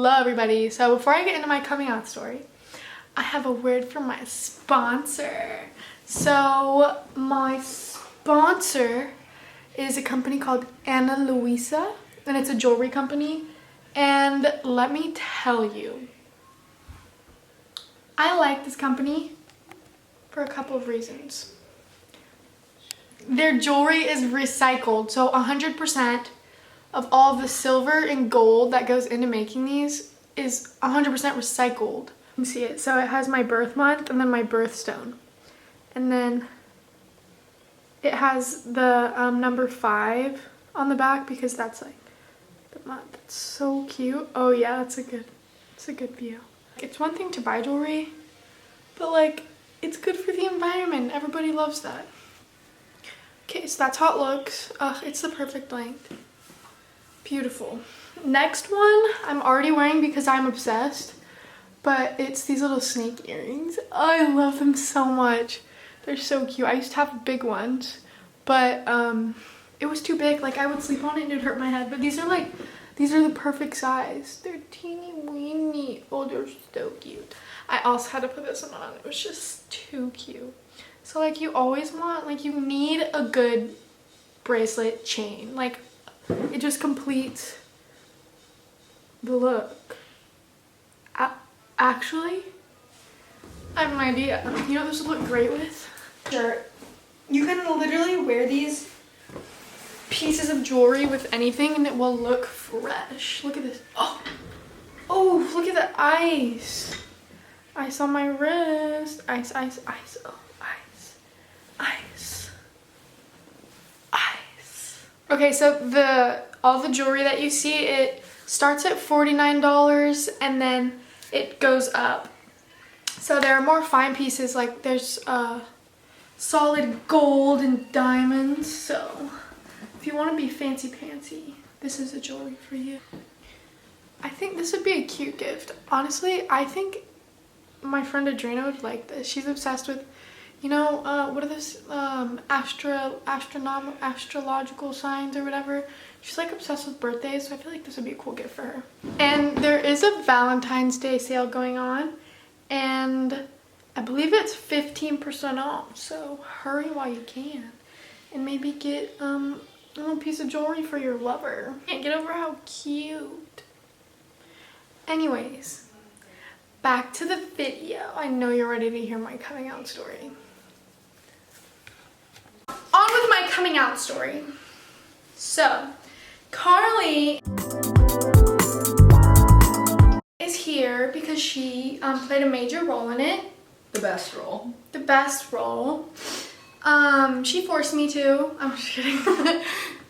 Hello everybody. So before I get into my coming out story, I have a word from my sponsor. So my sponsor is a company called Ana Luisa, and it's a jewelry company. And let me tell you, I like this company for a couple of reasons. Their jewelry is recycled, so 100% of all of the silver and gold that goes into making these is 100% recycled. You can see it. So it has my birth month and then my birthstone. And then it has the number 5 on the back because that's like the month. It's so cute. Oh yeah, it's a good view. It's one thing to buy jewelry, but like it's good for the environment. Everybody loves that. Okay, so that's how it looks. It's the perfect length. Beautiful. Next one I'm already wearing because I'm obsessed, but it's these little snake earrings. I love them so much. They're so cute. I used to have big ones, but it was too big. Like I would sleep on it and it would hurt my head, but these are the perfect size. They're teeny weeny. Oh, they're so cute. I also had to put this one on. It was just too cute. So like you always want, like you need a good bracelet chain. Like it just completes the look. Actually, I have an idea. You know what this would look great with? Sure. You can literally wear these pieces of jewelry with anything and it will look fresh. Look at this. Oh, look at the ice. Ice on my wrist. Ice, ice, ice. Oh, ice. Ice. Ice. Okay, so all the jewelry that you see, it starts at $49 and then it goes up. So there are more fine pieces, like there's solid gold and diamonds. So if you want to be fancy pantsy, this is a jewelry for you. I think this would be a cute gift. Honestly, I think my friend Adrena would like this. She's obsessed with, you know, what are those astrological signs or whatever. She's like obsessed with birthdays, so I feel like this would be a cool gift for her. And there is a Valentine's Day sale going on, and I believe it's 15% off, so hurry while you can and maybe get a little piece of jewelry for your lover. Can't get over how cute. Anyways, back to the video. I know you're ready to hear my coming out story. On with my coming out story. So, Carly is here because she played a major role in it. The best role. The best role. She forced me to. I'm just kidding.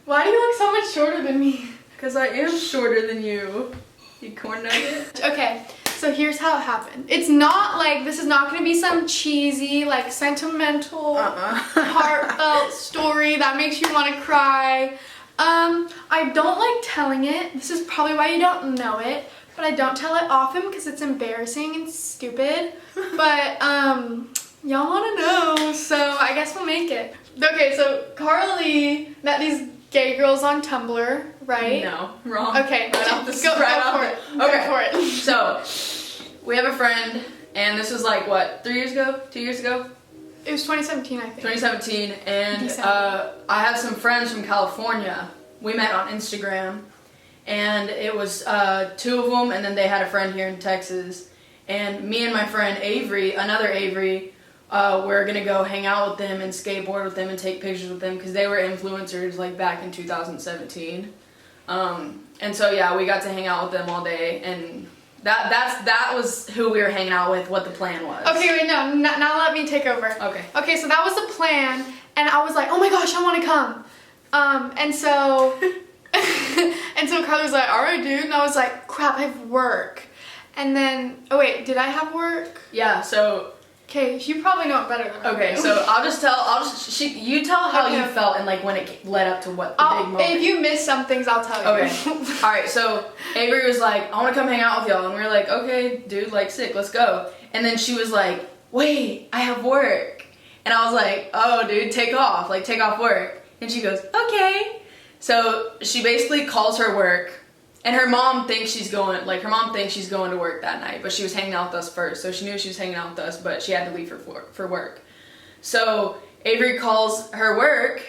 Why do you look so much shorter than me? Because I am shorter than you, you corn nugget. Okay, so here's how it happened. It's not like, this is not going to be some cheesy, like sentimental, heartfelt story that makes you want to cry. I don't like telling it. This is probably why you don't know it, but I don't tell it often because it's embarrassing and stupid. But y'all want to know, so I guess we'll make it. Okay, so Carly met these gay girls on Tumblr, right? No, wrong. Okay, go for it. Okay. Go for it. So, we have a friend, and this was like, what, 3 years ago? 2 years ago? It was 2017, I think. 2017, and I have some friends from California. We met on Instagram, and it was 2 of them, and then they had a friend here in Texas. And me and my friend Avery, another Avery, we're gonna go hang out with them and skateboard with them and take pictures with them because they were influencers like back in 2017. And so yeah, we got to hang out with them all day, and that was who we were hanging out with, what the plan was. Okay, wait, no, now let me take over. Okay, so that was the plan, and I was like, oh my gosh, I want to come. And so Carly was like, all right, dude, and I was like, crap, I have work. And then, oh wait, did I have work? Yeah, so. Okay, you probably know it better than I do. Okay, so you tell how you felt and like when it led up to what the big moment. If you missed some things, I'll tell you. Okay. Alright, so Avery was like, I want to come hang out with y'all. And we were like, okay, dude, like sick, let's go. And then she was like, wait, I have work. And I was like, oh, dude, take off work. And she goes, okay. So she basically calls her work And her mom thinks she's going to work that night, but she was hanging out with us first. So she knew she was hanging out with us, but she had to leave for work. So Avery calls her work,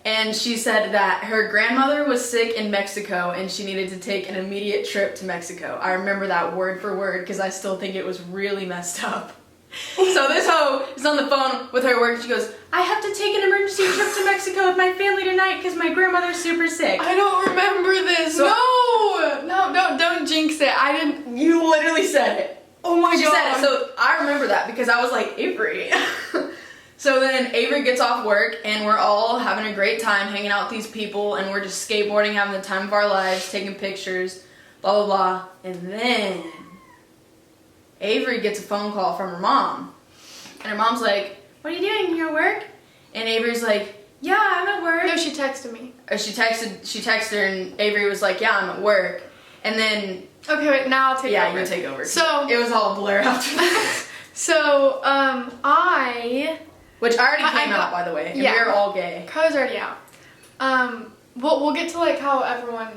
and she said that her grandmother was sick in Mexico and she needed to take an immediate trip to Mexico. I remember that word for word because I still think it was really messed up. So this hoe is on the phone with her work. She goes, I have to take an emergency trip to Mexico with my family tonight because my grandmother's super sick. I don't remember this. So, no, don't jinx it. I didn't. You literally said it. Oh my God. She said it. So I remember that because I was like, Avery. So then Avery gets off work and we're all having a great time hanging out with these people and we're just skateboarding, having the time of our lives, taking pictures, blah, blah, blah. And then Avery gets a phone call from her mom. And her mom's like, what are you doing? You at work? And Avery's like, yeah, I'm at work. No, she texted me. Or she texted her and Avery was like, yeah, I'm at work. And then... Okay, wait, now I'll take over. Yeah, you take over. So... It was all a blur after that. So, Which already came out, by the way. And yeah. we were all gay. Carla's already out. We'll get to like how everyone.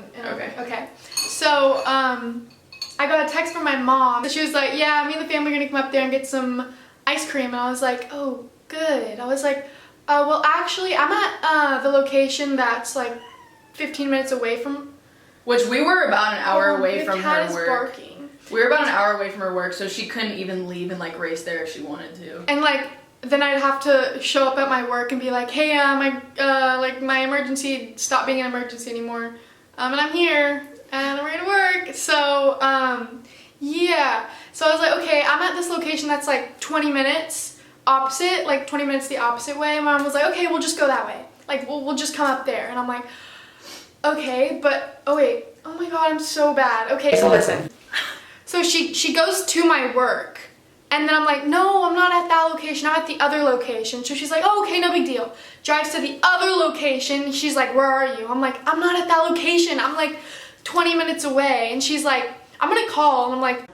Okay. So I got a text from my mom. She was like, "Yeah, me and the family are gonna come up there and get some ice cream." And I was like, "Oh, good." I was like, "Well, actually, I'm at the location that's like 15 minutes away from." Which we were about an hour away from her work. Barking. We were about an hour away from her work, so she couldn't even leave and like race there if she wanted to. And like. Then I'd have to show up at my work and be like, hey, my emergency stopped being an emergency anymore. And I'm here and I'm ready to work. So, yeah. So I was like, okay, I'm at this location that's like 20 minutes opposite, like 20 minutes the opposite way. And Mom was like, okay, we'll just go that way. Like, we'll just come up there. And I'm like, okay, but, oh wait, oh my God, I'm so bad. Okay, so listen. So she goes to my work. And then I'm like, no, I'm not at that location. I'm at the other location. So she's like, oh, okay, no big deal. Drives to the other location. She's like, where are you? I'm like, I'm not at that location. I'm like 20 minutes away. And she's like, I'm going to call. And I'm like,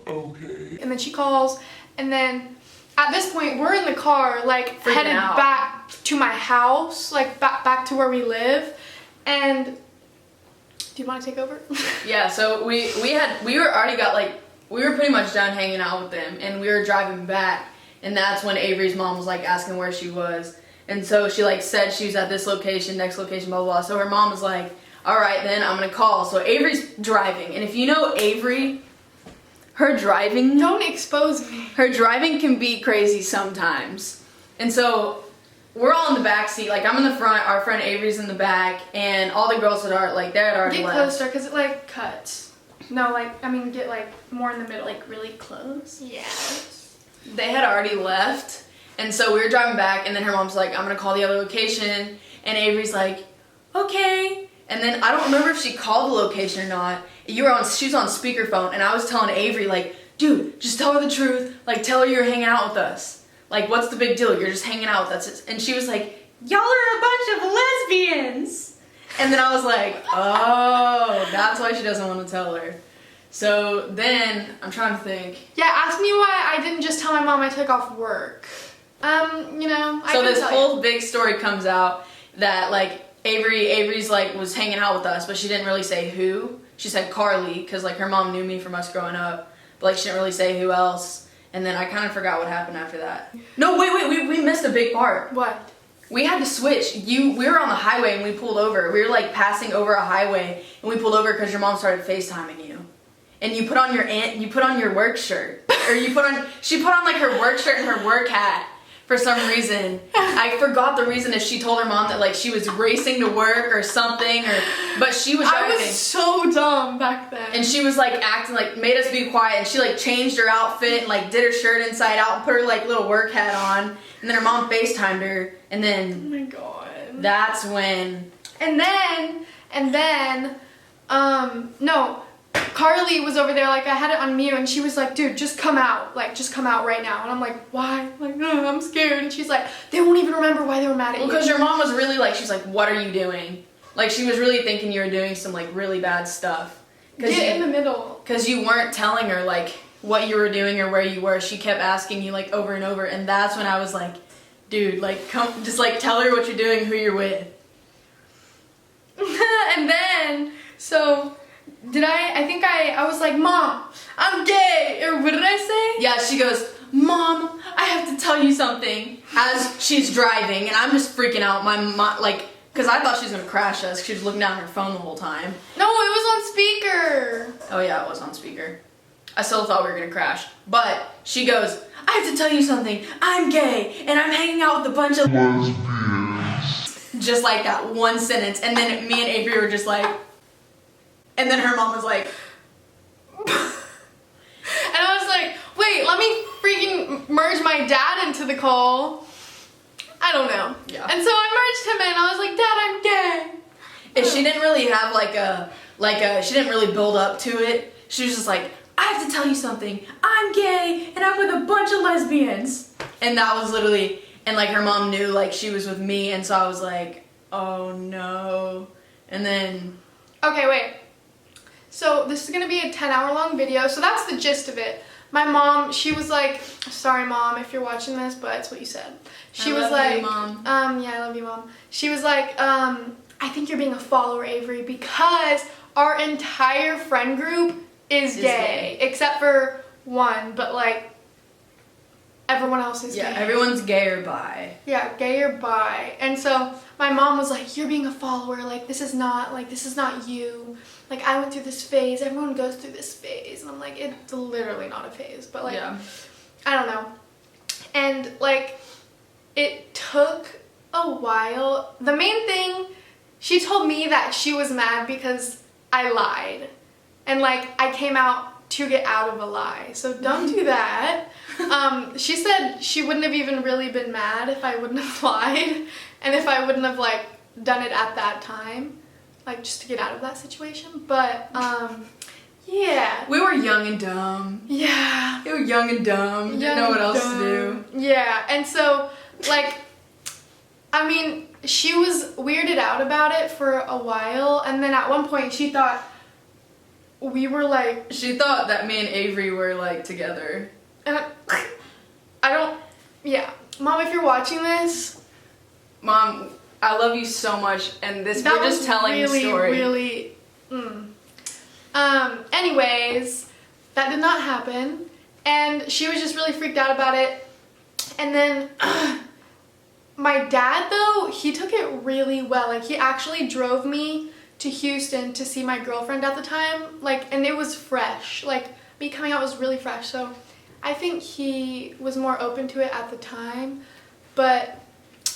okay. And then she calls. And then at this point, we're in the car, like headed back to my house, like back to where we live. And do you want to take over? Yeah, so we were pretty much done hanging out with them, and we were driving back, and that's when Avery's mom was like asking where she was, and so she like said she was at this location, next location, blah blah blah. So her mom was like, all right, then I'm gonna call. So Avery's driving, and if you know Avery, her driving, don't expose me. Her driving can be crazy sometimes, and so we're all in the back seat. Like I'm in the front, our friend Avery's in the back, and all the girls that are like they're already left. Get closer, cause it like cuts. No, like, I mean, get, like, more in the middle, like, really close. Yeah. They had already left, and so we were driving back, and then her mom's like, I'm gonna call the other location, and Avery's like, okay. And then I don't remember if she called the location or not. She was on speakerphone, and I was telling Avery, like, dude, just tell her the truth. Like, tell her you're hanging out with us. Like, what's the big deal? You're just hanging out with us. And she was like, y'all are a bunch of lesbians. And then I was like, oh, that's why she doesn't want to tell her. So then, I'm trying to think. Yeah, ask me why I didn't just tell my mom I took off work. You know, So this whole big story comes out that, like, Avery's, like, was hanging out with us, but she didn't really say who. She said Carly, because, like, her mom knew me from us growing up. But, like, she didn't really say who else. And then I kind of forgot what happened after that. No, wait, we missed a big part. What? We had to switch. We were on the highway and we pulled over. We were like passing over a highway and we pulled over because your mom started FaceTiming you. And you put on your work shirt. Or she put on like her work shirt and her work hat for some reason. I forgot the reason, if she told her mom that like she was racing to work or something, but she was driving. I was so dumb back then. And she was like acting like, made us be quiet, and she like changed her outfit and like did her shirt inside out and put her like little work hat on. And then her mom FaceTimed her, and then oh my God. That's when and then no, Carly was over there, like I had it on mute, and she was like, dude, just come out right now. And I'm like, why? I'm like, no, I'm scared. And she's like, they won't even remember why they were mad at you. Because your mom was really like, she's like, what are you doing? Like she was really thinking you were doing some like really bad stuff. Get in the middle. Because you weren't telling her like what you were doing or where you were. She kept asking you like over and over, and that's when I was like, dude, like come, just like tell her what you're doing, who you're with. And then then, so, I was like, Mom, I'm gay, or what did I say? Yeah, she goes, Mom, I have to tell you something, as she's driving, and I'm just freaking out. My mom, like, because I thought she was going to crash us, she was looking down at her phone the whole time. No, it was on speaker. Oh yeah, it was on speaker. I still thought we were going to crash. But she goes, I have to tell you something, I'm gay, and I'm hanging out with a bunch of lesbians. Just like that one sentence, and then me and Avery were just like, and then her mom was like, and I was like, wait, let me freaking merge my dad into the call. I don't know. Yeah. And so I merged him in. I was like, Dad, I'm gay. And she didn't really have she didn't really build up to it. She was just like, I have to tell you something. I'm gay and I'm with a bunch of lesbians. And that was literally, and like her mom knew like she was with me, and so I was like, oh no. And then. Okay, wait. So this is going to be a 10-hour long video. So that's the gist of it. My mom, she was like, sorry Mom if you're watching this, but it's what you said. She was like, you, Mom. Yeah, I love you, Mom. She was like, I think you're being a follower, Avery, because our entire friend group is gay, except for one, but like everyone else is gay. Yeah, everyone's gay or bi. Yeah, gay or bi. And so my mom was like, you're being a follower, like this is not you. Like I went through this phase, everyone goes through this phase. And I'm like, it's literally not a phase, but like, yeah. I don't know. And like, it took a while. The main thing, she told me that she was mad because I lied. And like, I came out to get out of a lie. So don't do that. She said she wouldn't have even really been mad if I wouldn't have lied. And if I wouldn't have like done it at that time. Like just to get out of that situation. But, yeah. We were young and dumb. Yeah. We were young and dumb. Didn't know what else to do. Yeah. And so, like, I mean, she was weirded out about it for a while. And then at one point she thought we were like... She thought that me and Avery were like together. And I don't... Yeah. Mom, if you're watching this... Mom, I love you so much. And we're just telling the story. Really, anyways, that did not happen. And she was just really freaked out about it. And then... My dad, though, he took it really well. Like, he actually drove me to Houston to see my girlfriend at the time. Like, and it was fresh. Like, me coming out was really fresh. So, I think he was more open to it at the time. But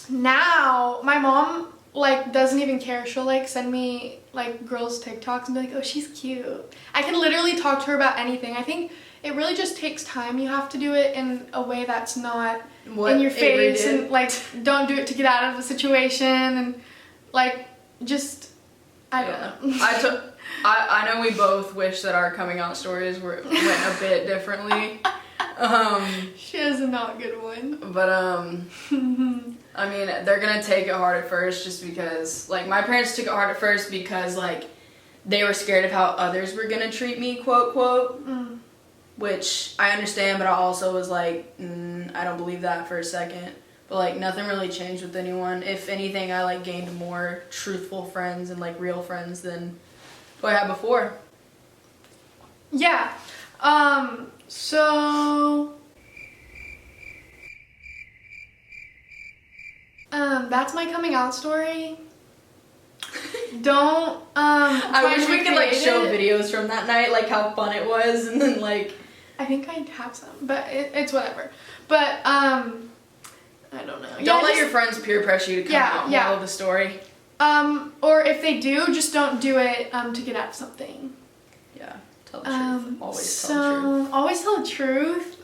now, my mom, like, doesn't even care. She'll, like, send me, like, girls' TikToks and be like, oh, she's cute. I can literally talk to her about anything. I think it really just takes time. You have to do it in a way that's not... in your face and like don't do it to get out of the situation and like just I don't know. I know we both wish that our coming out stories went a bit differently. She has a not good one. But I mean they're gonna take it hard at first just because like my parents took it hard at first because like they were scared of how others were gonna treat me, quote quote. Which I understand, but I also was like, I don't believe that for a second. But like nothing really changed with anyone. If anything, I like gained more truthful friends and like real friends than who I had before. Yeah. So that's my coming out story. Don't I wish we could like show videos from that night, like how fun it was, and then like I think I have some, but it's whatever. But I don't know. Don't let your friends peer pressure you to come out and tell the story. Or if they do, just don't do it to get out of something. Yeah, tell the truth. Always tell the truth. Always tell the truth.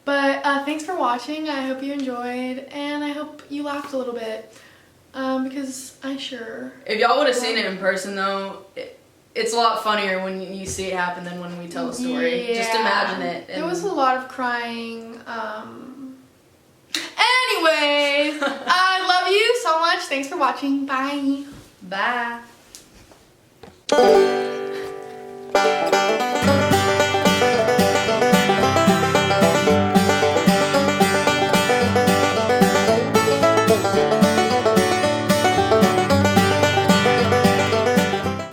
But thanks for watching. I hope you enjoyed, and I hope you laughed a little bit. Because I sure... If y'all would have seen it in person, though, it's a lot funnier when you see it happen than when we tell a story. Yeah. Just imagine it. There was a lot of crying. Anyways, I love you so much. Thanks for watching. Bye. Bye.